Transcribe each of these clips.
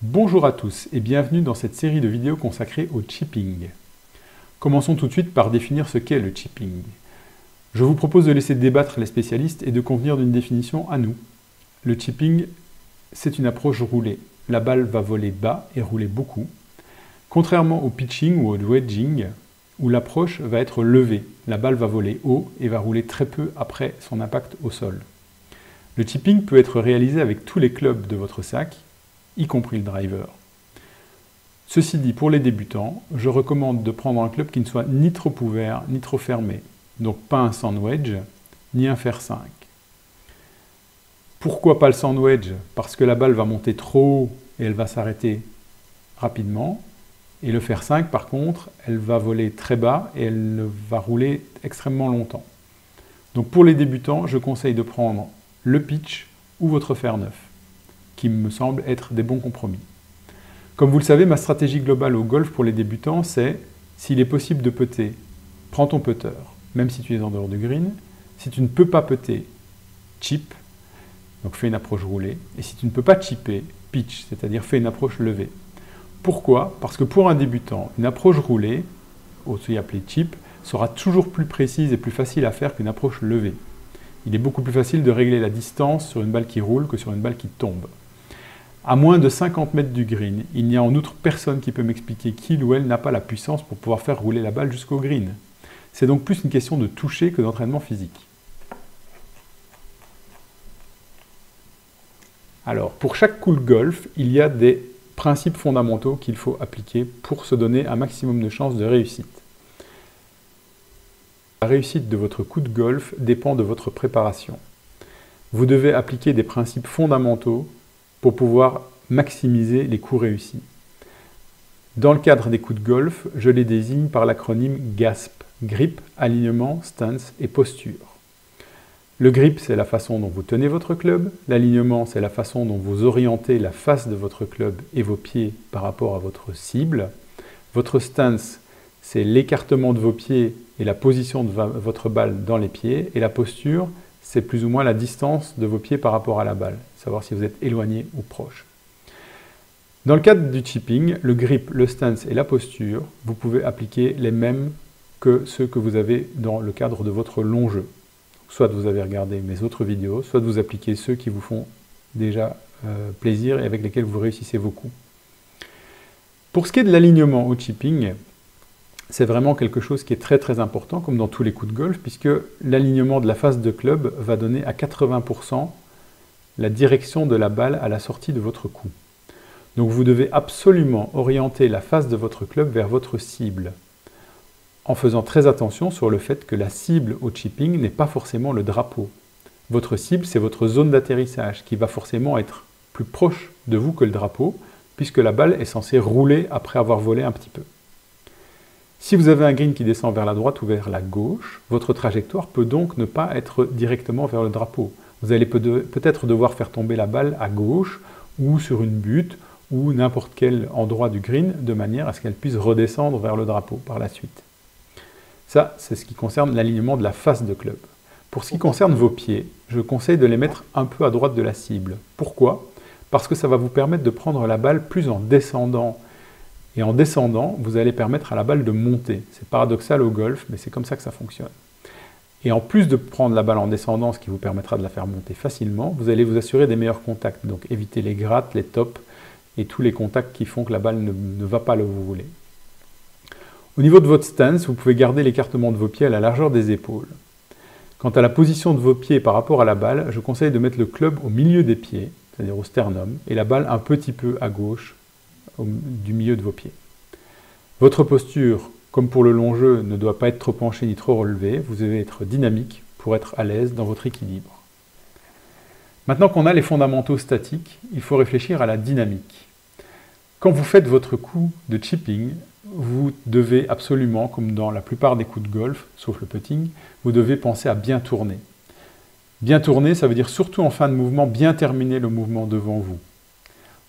Bonjour à tous et bienvenue dans cette série de vidéos consacrée au chipping. Commençons tout de suite par définir ce qu'est le chipping. Je vous propose de laisser débattre les spécialistes et de convenir d'une définition à nous. Le chipping, c'est une approche roulée. La balle va voler bas et rouler beaucoup. Contrairement au pitching ou au wedging, où l'approche va être levée. La balle va voler haut et va rouler très peu après son impact au sol. Le chipping peut être réalisé avec tous les clubs de votre sac, y compris le driver. Ceci dit, pour les débutants, je recommande de prendre un club qui ne soit ni trop ouvert, ni trop fermé. Donc pas un sand wedge, ni un fer 5. Pourquoi pas le sand wedge? Parce que la balle va monter trop haut et elle va s'arrêter rapidement. Et le fer 5, par contre, elle va voler très bas et elle va rouler extrêmement longtemps. Donc pour les débutants, je conseille de prendre le pitch ou votre fer 9, qui me semble être des bons compromis. Comme vous le savez, ma stratégie globale au golf pour les débutants, c'est, s'il est possible de putter, prends ton putter, même si tu es en dehors du green. Si tu ne peux pas putter, chip, donc fais une approche roulée. Et si tu ne peux pas chipper, pitch, c'est-à-dire fais une approche levée. Pourquoi? Parce que pour un débutant, une approche roulée, aussi appelée chip, sera toujours plus précise et plus facile à faire qu'une approche levée. Il est beaucoup plus facile de régler la distance sur une balle qui roule que sur une balle qui tombe. À moins de 50 mètres du green, il n'y a en outre personne qui peut m'expliquer qu'il ou elle n'a pas la puissance pour pouvoir faire rouler la balle jusqu'au green. C'est donc plus une question de toucher que d'entraînement physique. Alors, pour chaque coup de golf, il y a des principes fondamentaux qu'il faut appliquer pour se donner un maximum de chances de réussite. La réussite de votre coup de golf dépend de votre préparation. Vous devez appliquer des principes fondamentaux pour pouvoir maximiser les coups réussis. Dans le cadre des coups de golf, je les désigne par l'acronyme GASP, grip, alignement, stance et posture. Le grip, c'est la façon dont vous tenez votre club. L'alignement, c'est la façon dont vous orientez la face de votre club et vos pieds par rapport à votre cible. Votre stance, c'est l'écartement de vos pieds et la position de votre balle dans les pieds. Et la posture, c'est plus ou moins la distance de vos pieds par rapport à la balle, savoir si vous êtes éloigné ou proche. Dans le cadre du chipping, le grip, le stance et la posture, vous pouvez appliquer les mêmes que ceux que vous avez dans le cadre de votre long jeu. Soit vous avez regardé mes autres vidéos, soit vous appliquez ceux qui vous font déjà plaisir et avec lesquels vous réussissez vos coups. Pour ce qui est de l'alignement au chipping, c'est vraiment quelque chose qui est très très important, comme dans tous les coups de golf, puisque l'alignement de la face de club va donner à 80% la direction de la balle à la sortie de votre coup. Donc vous devez absolument orienter la face de votre club vers votre cible, en faisant très attention sur le fait que la cible au chipping n'est pas forcément le drapeau. Votre cible, c'est votre zone d'atterrissage, qui va forcément être plus proche de vous que le drapeau, puisque la balle est censée rouler après avoir volé un petit peu. Si vous avez un green qui descend vers la droite ou vers la gauche, votre trajectoire peut donc ne pas être directement vers le drapeau. Vous allez peut-être devoir faire tomber la balle à gauche, ou sur une butte, ou n'importe quel endroit du green, de manière à ce qu'elle puisse redescendre vers le drapeau par la suite. Ça, c'est ce qui concerne l'alignement de la face de club. Pour ce qui concerne vos pieds, je conseille de les mettre un peu à droite de la cible. Pourquoi? Parce que ça va vous permettre de prendre la balle plus en descendant. Et en descendant, vous allez permettre à la balle de monter. C'est paradoxal au golf, mais c'est comme ça que ça fonctionne. Et en plus de prendre la balle en descendant, ce qui vous permettra de la faire monter facilement, vous allez vous assurer des meilleurs contacts. Donc éviter les grattes, les tops et tous les contacts qui font que la balle ne va pas là où vous voulez. Au niveau de votre stance, vous pouvez garder l'écartement de vos pieds à la largeur des épaules. Quant à la position de vos pieds par rapport à la balle, je conseille de mettre le club au milieu des pieds, c'est-à-dire au sternum, et la balle un petit peu à gauche du milieu de vos pieds. Votre posture, comme pour le long jeu, ne doit pas être trop penchée ni trop relevée. Vous devez être dynamique pour être à l'aise dans votre équilibre. Maintenant qu'on a les fondamentaux statiques, il faut réfléchir à la dynamique. Quand vous faites votre coup de chipping, vous devez absolument, comme dans la plupart des coups de golf, sauf le putting, vous devez penser à bien tourner. Bien tourner, ça veut dire surtout en fin de mouvement, bien terminer le mouvement devant vous.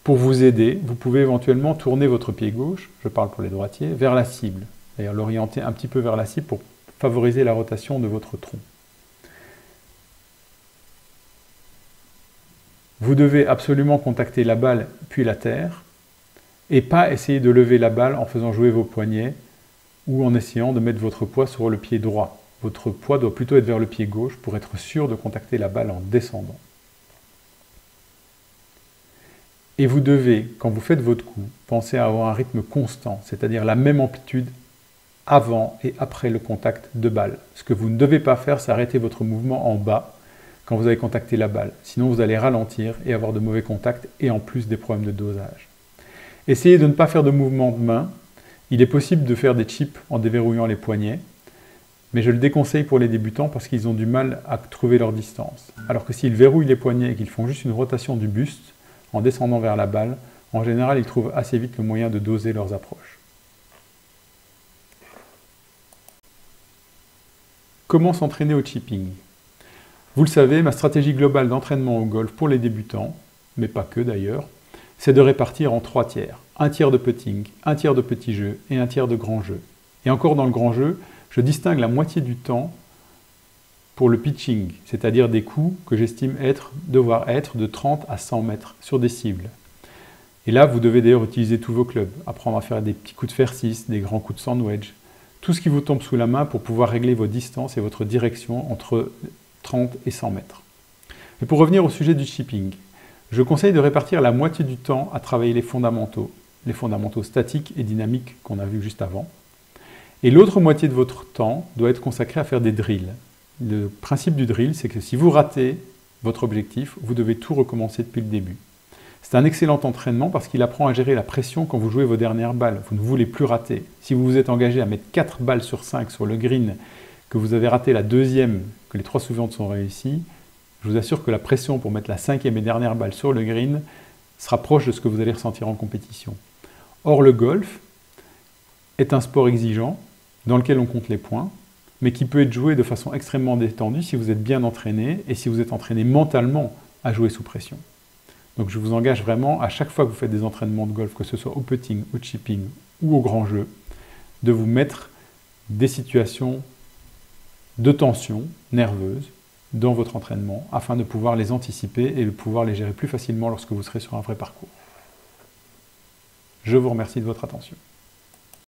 Pour vous aider, vous pouvez éventuellement tourner votre pied gauche, je parle pour les droitiers, vers la cible. D'ailleurs, l'orienter un petit peu vers la cible pour favoriser la rotation de votre tronc. Vous devez absolument contacter la balle puis la terre, Et pas essayer de lever la balle en faisant jouer vos poignets ou en essayant de mettre votre poids sur le pied droit. Votre poids doit plutôt être vers le pied gauche pour être sûr de contacter la balle en descendant. Et vous devez, quand vous faites votre coup, penser à avoir un rythme constant, c'est-à-dire la même amplitude avant et après le contact de balle. Ce que vous ne devez pas faire, c'est arrêter votre mouvement en bas quand vous avez contacté la balle. Sinon, vous allez ralentir et avoir de mauvais contacts et en plus des problèmes de dosage. Essayez de ne pas faire de mouvement de main. Il est possible de faire des chips en déverrouillant les poignets, mais je le déconseille pour les débutants parce qu'ils ont du mal à trouver leur distance. Alors que s'ils verrouillent les poignets et qu'ils font juste une rotation du buste en descendant vers la balle, en général, ils trouvent assez vite le moyen de doser leurs approches. Comment s'entraîner au chipping? Vous le savez, ma stratégie globale d'entraînement au golf pour les débutants, mais pas que d'ailleurs, c'est de répartir en 3 tiers. Un tiers de putting, un tiers de petit jeu et un tiers de grand jeu. Et encore dans le grand jeu, je distingue la moitié du temps pour le pitching, c'est-à-dire des coups que j'estime devoir être de 30 à 100 mètres sur des cibles. Et là, vous devez d'ailleurs utiliser tous vos clubs, apprendre à faire des petits coups de fer 6, des grands coups de sandwich, tout ce qui vous tombe sous la main pour pouvoir régler vos distances et votre direction entre 30 et 100 mètres. Et pour revenir au sujet du chipping, je conseille de répartir la moitié du temps à travailler les fondamentaux statiques et dynamiques qu'on a vus juste avant. Et l'autre moitié de votre temps doit être consacré à faire des drills. Le principe du drill, c'est que si vous ratez votre objectif, vous devez tout recommencer depuis le début. C'est un excellent entraînement parce qu'il apprend à gérer la pression quand vous jouez vos dernières balles. Vous ne voulez plus rater. Si vous vous êtes engagé à mettre 4 balles sur 5 sur le green, que vous avez raté la deuxième, que les 3 suivantes sont réussies, je vous assure que la pression pour mettre la 5e et dernière balle sur le green sera proche de ce que vous allez ressentir en compétition. Or, le golf est un sport exigeant dans lequel on compte les points, mais qui peut être joué de façon extrêmement détendue si vous êtes bien entraîné et si vous êtes entraîné mentalement à jouer sous pression. Donc je vous engage vraiment, à chaque fois que vous faites des entraînements de golf, que ce soit au putting, au chipping ou au grand jeu, de vous mettre des situations de tension nerveuse dans votre entraînement afin de pouvoir les anticiper et de pouvoir les gérer plus facilement lorsque vous serez sur un vrai parcours. Je vous remercie de votre attention.